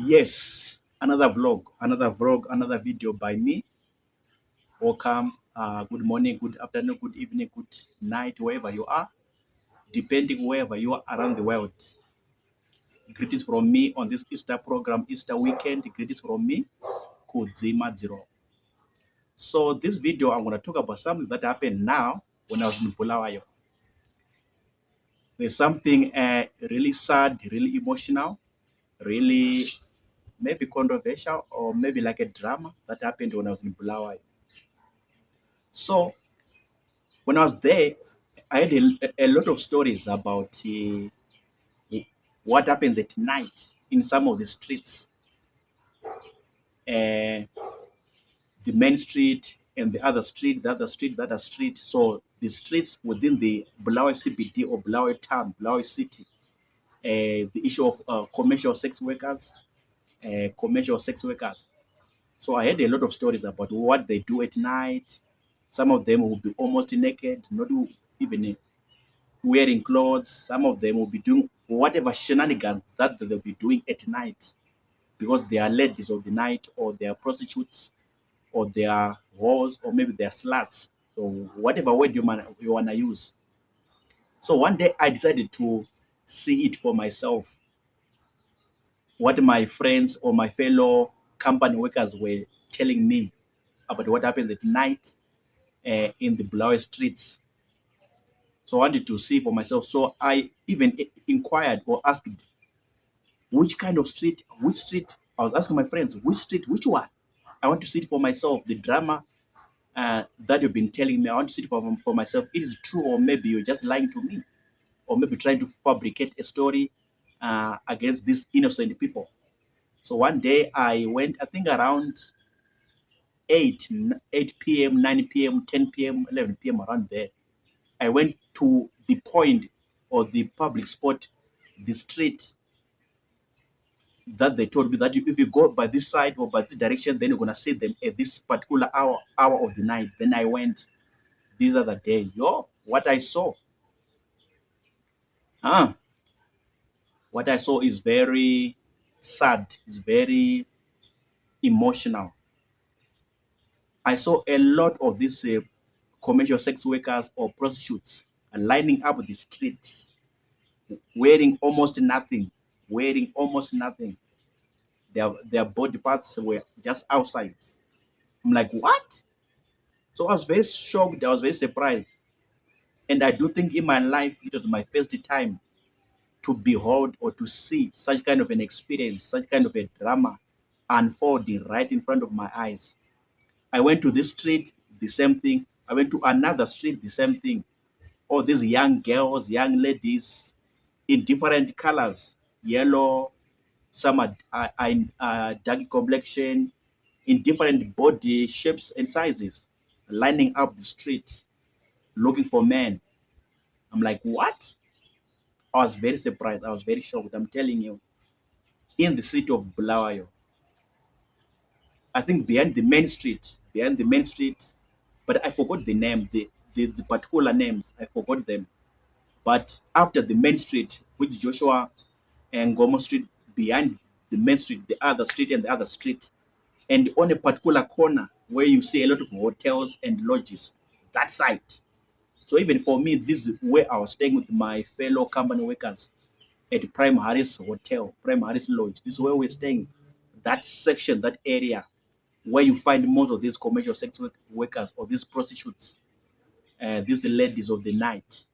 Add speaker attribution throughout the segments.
Speaker 1: Yes, another video by me. Welcome. Good morning, good afternoon, good evening, good night, wherever you are, depending wherever you are around the world. Greetings from me on this Easter program, Easter weekend. Greetings from me, Kudzima Zero. So this video, I'm going to talk about something that happened now when I was in Bulawayo. There's something really sad, really emotional, really maybe controversial, or maybe like a drama that happened when I was in Bulawayo. So when I was there, I had a lot of stories about what happens at night in some of the streets, uh, the main street and the other street, the other street, the other street. So the streets within the Bulawayo CBD or Bulawayo town, Bulawayo city, the issue of commercial sex workers, commercial sex workers. So I had a lot of stories about what they do at night. Some of them will be almost naked, not even wearing clothes. Some of them will be doing whatever shenanigans that they'll be doing at night because they are ladies of the night or they are prostitutes or they are whores or maybe they are sluts. So whatever word you want to use. So one day I decided to see it for myself, what my friends or my fellow company workers were telling me about what happens at night in the Bulawayo streets. So I wanted to see for myself. So I even inquired or asked which kind of street, which street. I was asking my friends, which street, which one. I want to see it for myself. The drama that you've been telling me, I want to see it for myself. It is true, or maybe you're just lying to me, or maybe trying to fabricate a story against these innocent people. So one day I went, I think around 8 p.m., 9 p.m., 10 p.m., 11 p.m., around there. I went to the point or the public spot, the street that they told me that if you go by this side or by this direction, then you're gonna see them at this particular hour of the night. Then I went this other day. Yo, what I saw, ah, what I saw is very sad. It's very emotional. I saw a lot of these commercial sex workers or prostitutes lining up the streets, wearing almost nothing, wearing almost nothing. Their body parts were just outside. I'm like, what? So I was very shocked. I was very surprised. And I do think in my life, it was my first time to behold or to see such kind of an experience, such kind of a drama unfolding right in front of my eyes. I went to this street, the same thing. I went to another street, the same thing. All these young girls, young ladies in different colors, yellow, some are dark complexion, in different body shapes and sizes, lining up the street, looking for men. I'm like, what? I was very surprised. I was very shocked. I'm telling you, in the city of Bulawayo, I think behind the main street, but I forgot the name, the particular names, I forgot them. But after the main street, which Joshua and Gomo Street, behind the main street, the other street and the other street, and on a particular corner where you see a lot of hotels and lodges, that side. So even for me, this is where I was staying with my fellow company workers at Prime Harris Hotel, Prime Harris Lodge. This is where we're staying. That section, that area where you find most of these commercial sex workers or these prostitutes, these ladies of the night.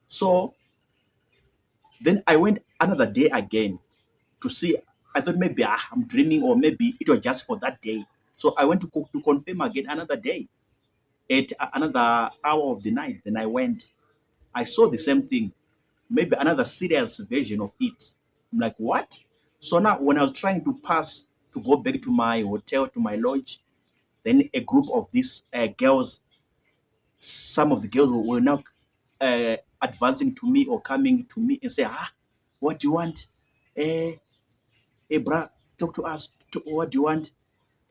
Speaker 1: So then I went another day again to see. I thought maybe I'm dreaming or maybe it was just for that day. So I went to confirm again another day at another hour of the night. Then I went. I saw the same thing, maybe another serious version of it. I'm like, what? So now when I was trying to pass to go back to my hotel, to my lodge, then a group of these girls, some of the girls were now advancing to me or coming to me and say, what do you want? Eh, hey, bruh, talk to us. What do you want?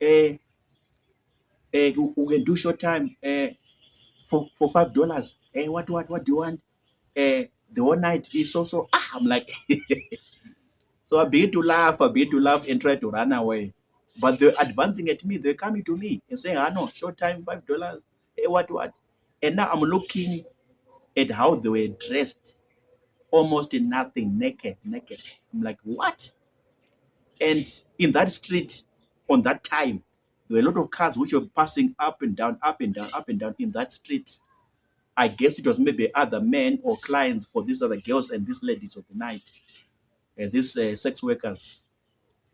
Speaker 1: Eh, we can do short time for $5. What do you want? The whole night is also. I'm like, So I begin to laugh and try to run away. But they're advancing at me, they're coming to me and saying, "Ah no, short time, $5. Hey, what? And now I'm looking at how they were dressed, almost in nothing, naked. I'm like, what? And in that street, on that time, there were a lot of cars which were passing up and down, up and down, up and down in that street. I guess it was maybe other men or clients for these other girls and these ladies of the night, these sex workers.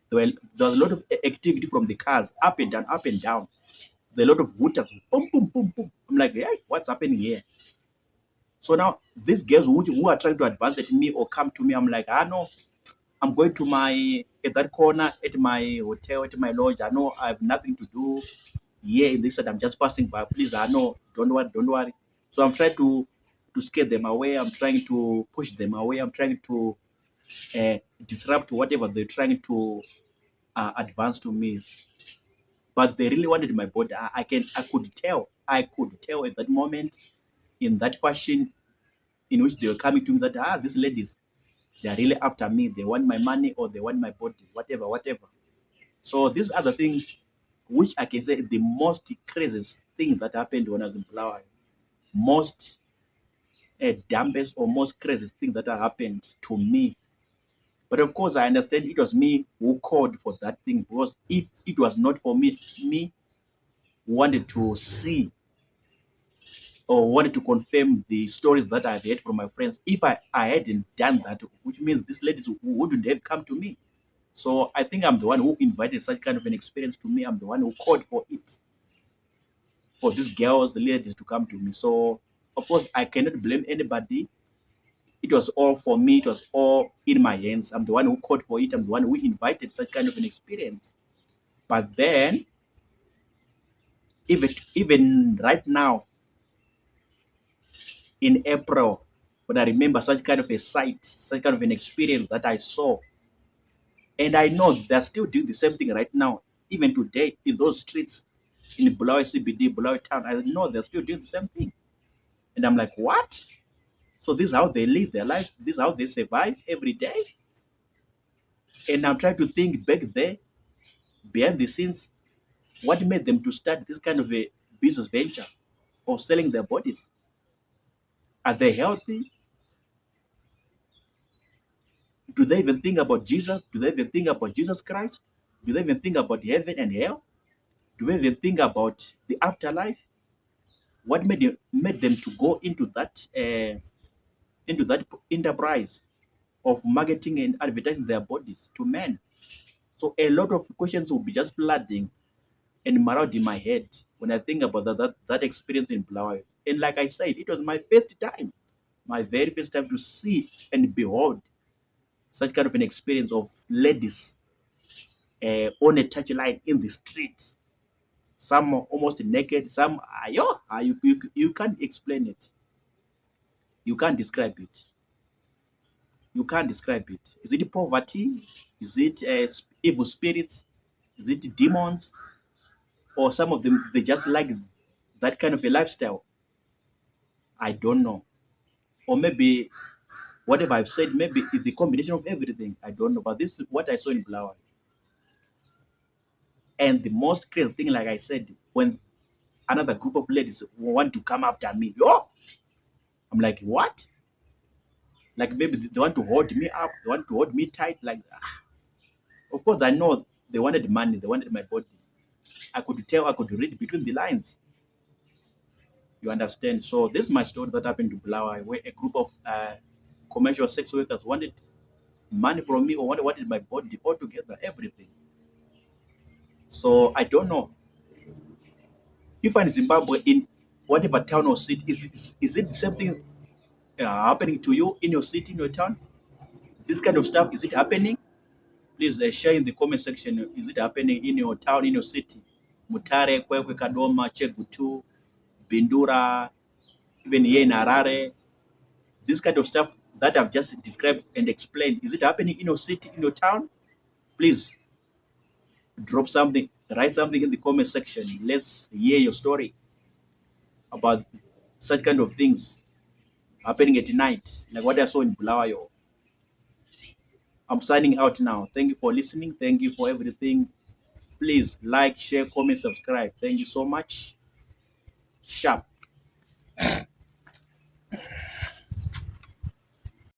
Speaker 1: There was a lot of activity from the cars, up and down, up and down. There were a lot of hooters, boom, boom, boom, boom. I'm like, hey, what's happening here? So now these girls who are trying to advance at me or come to me, I'm like, ah no, I'm going to my at that corner at my hotel, at my lodge. I know I have nothing to do here in this side. I'm just passing by. Please, I know, don't worry, don't worry. So I'm trying to scare them away. I'm trying to push them away. I'm trying to uh, disrupt whatever they're trying to advance to me. But they really wanted my body. I could tell at that moment in that fashion in which they were coming to me that these ladies, they are really after me. They want my money or they want my body, whatever, whatever. So these are the things which I can say the most craziest thing that happened when I was in Bulawayo. Most dumbest or most craziest thing that happened to me. But of course, I understand it was me who called for that thing because if it was not for me wanted to see or wanted to confirm the stories that I've heard from my friends. If I hadn't done that, which means these ladies wouldn't have come to me. So I think I'm the one who invited such kind of an experience to me. I'm the one who called for it, for these girls, the ladies to come to me. So of course I cannot blame anybody. It was all for me, it was all in my hands. I'm the one who called for it, I'm the one who invited such kind of an experience. But then even right now in April, when I remember such kind of a sight, such kind of an experience that I saw, and I know they're still doing the same thing right now, even today in those streets in Bulawayo CBD, Bulawayo town. I know they're still doing the same thing, and I'm like, what? So this is how they live their life. This is how they survive every day. And I'm trying to think back there, behind the scenes, what made them to start this kind of a business venture of selling their bodies? Are they healthy? Do they even think about Jesus? Do they even think about Jesus Christ? Do they even think about heaven and hell? Do they even think about the afterlife? What made them to go into that enterprise of marketing and advertising their bodies to men? So a lot of questions will be just flooding and maraud in my head when I think about that experience in Bulawayo. And like I said, it was my first time, my very first time to see and behold such kind of an experience of ladies on a touch line in the streets. Some are almost naked, some are, you can't explain it. You can't describe it. You can't describe it. Is it poverty? Is it evil spirits? Is it demons? Or some of them, they just like that kind of a lifestyle? I don't know. Or maybe whatever I've said, maybe it's the combination of everything. I don't know. But this is what I saw in Bulawayo. And the most crazy thing, like I said, when another group of ladies want to come after me, I'm like, what? Like maybe they want to hold me up, they want to hold me tight. Like, of course, I know they wanted money, they wanted my body. I could tell, I could read between the lines. You understand? So this is my story that happened to Bulawayo, where a group of commercial sex workers wanted money from me or wanted my body altogether, everything. So I don't know. You find Zimbabwe in whatever town or city, is it the same thing happening to you in your city, in your town? This kind of stuff, is it happening? Please share in the comment section. Is it happening in your town, in your city? Mutare, Kwekwe, Kadoma, Chegutu, Bindura, even here in Harare. This kind of stuff that I've just described and explained, is it happening in your city, in your town? Please drop something, write something in the comment section. Let's hear your story about such kind of things happening at night, like what I saw in Bulawayo. I'm signing out now. Thank you for listening. Thank you for everything. Please like, share, comment, subscribe. Thank you so much. Sharp.